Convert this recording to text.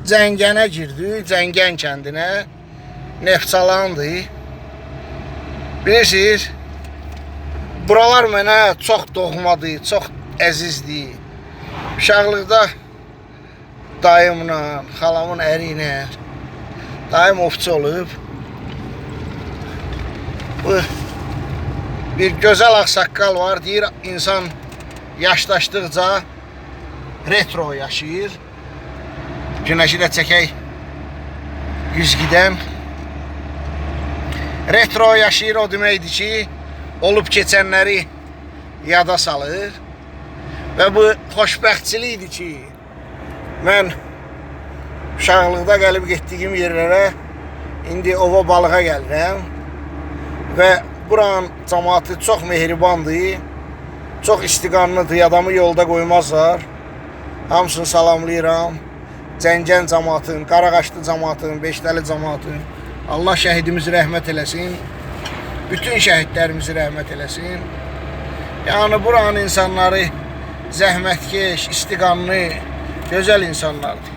Cəngənə girdik, Cəngən kəndinə. Neftçalandı. Bilirsiniz, buralar mənə çox doğmadır, çox əzizdir. Uşaqlıqda dayımla, xalamın əri ilə, dayım ovçu olub. Bu bir gözəl ağsaqqal var, deyir insan yaşlaşdıqca retro yaşayır. Günəşi də çəkək güzgüdən. Retro yaşayır o deməkdir ki, olub keçənləri yada salır. Və bu xoşbəxtçilikdir ki, mən uşaqlıqda gəlib getdiyim yerlərə indi ova balığa gəlirəm. Və buranın cəmaatı çox mehribandır, çox istiqanlıdır, adamı yolda qoymazlar. Hamısını salamlayıram. Cəngən cəmaatın, Qaraqaşlı cəmaatın, Beşdəli cəmaatın. Allah şəhidimizi rəhmət eləsin. Bütün şəhidlərimizi rəhmət eləsin. Yəni buranın insanları zəhmətkeş, istiqanlı, gözəl insanlardır.